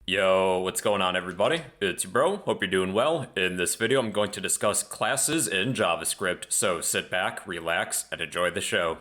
Yo, what's going on everybody? It's your bro, hope you're doing well. In this video, I'm going to discuss classes in JavaScript, so sit back, relax, and enjoy the show.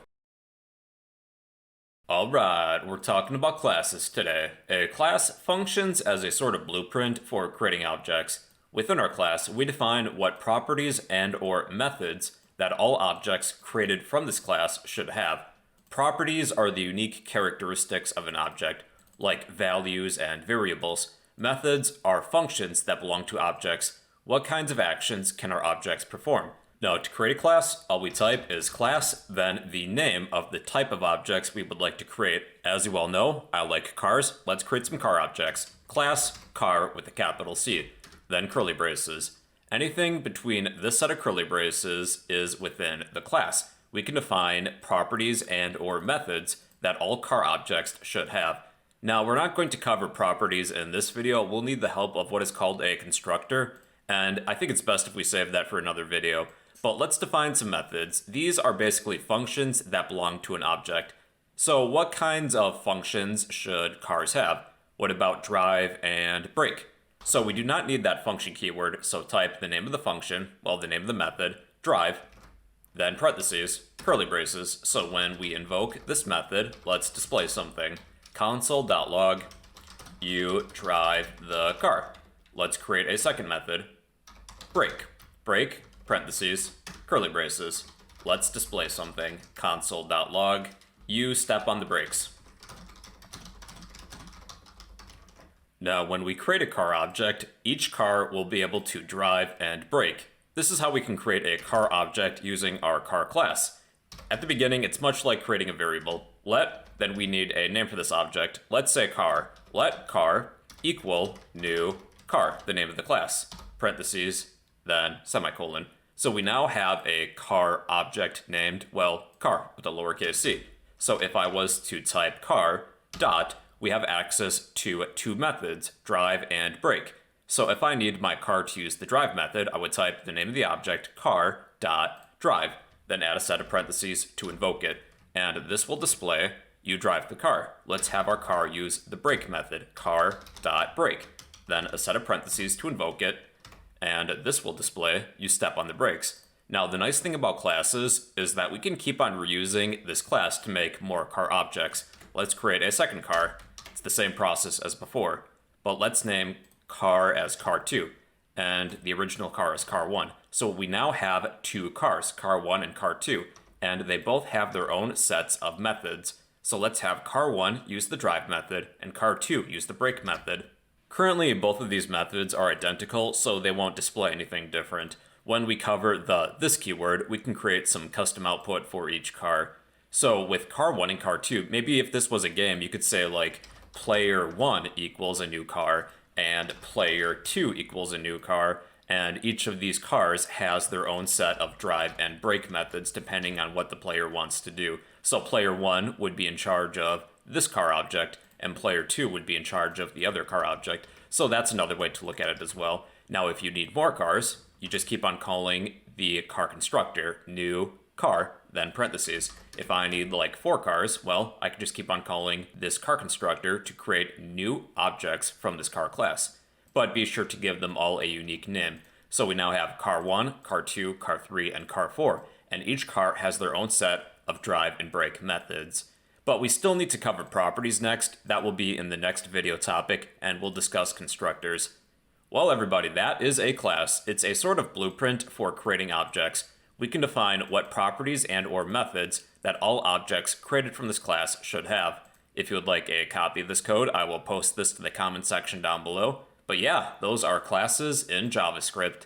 Alright, we're talking about classes today. A class functions as a sort of blueprint for creating objects. Within our class, we define what properties and/or methods that all objects created from this class should have. Properties are the unique characteristics of an object, like values and variables. Methods are functions that belong to objects. What kinds of actions can our objects perform? Now, to create a class, all we type is class, then the name of the type of objects we would like to create. As you all know, I like cars. Let's create some car objects. Class, car with a capital C. Then curly braces. Anything between this set of curly braces is within the class. We can define properties and/or methods that all car objects should have. Now, we're not going to cover properties in this video. We'll need the help of what is called a constructor, and I think it's best if we save that for another video. But let's define some methods. These are basically functions that belong to an object. So what kinds of functions should cars have? What about drive and brake? So we do not need that function keyword, so type the name of the function, well, the name of the method, drive, then parentheses, curly braces. So when we invoke this method, let's display something. Console.log, you drive the car. Let's create a second method, brake. Brake, parentheses, curly braces. Let's display something. Console.log, you step on the brakes. Now, when we create a car object, each car will be able to drive and brake. This is how we can create a car object using our car class. At the beginning, it's much like creating a variable. Then we need a name for this object. Let's say car. Let car equal new car, the name of the class. Parentheses, then semicolon. So we now have a car object named, well, car with a lowercase c. So if I was to type car dot, we have access to two methods, drive and brake. So if I need my car to use the drive method, I would type the name of the object, car dot drive, then add a set of parentheses to invoke it. And this will display, you drive the car. Let's have our car use the brake method, car dot brake, then a set of parentheses to invoke it, and this will display, you step on the brakes. Now, the nice thing about classes is that we can keep on reusing this class to make more car objects. Let's create a second car. It's the same process as before, but let's name car as car2, and the original car as car1. So we now have two cars, car1 and car2, and they both have their own sets of methods. So let's have car1 use the drive method and car2 use the brake method. Currently, both of these methods are identical, so they won't display anything different. When we cover this keyword, we can create some custom output for each car. So with car1 and car2, maybe if this was a game, you could say like player 1 equals a new car and player 2 equals a new car, and each of these cars has their own set of drive and brake methods depending on what the player wants to do. So player 1 would be in charge of this car object, and player 2 would be in charge of the other car object. So that's another way to look at it as well. Now, if you need more cars, you just keep on calling the car constructor, new car, then parentheses. If I need like 4 cars, well, I can just keep on calling this car constructor to create new objects from this car class. But be sure to give them all a unique name. So we now have car1, car2, car3, and car4, and each car has their own set of drive and brake methods. But we still need to cover properties next. That will be in the next video topic, and we'll discuss constructors. Well, everybody, that is a class. It's a sort of blueprint for creating objects. We can define what properties and/or methods that all objects created from this class should have. If you would like a copy of this code, I will post this to the comment section down below. But yeah, those are classes in JavaScript.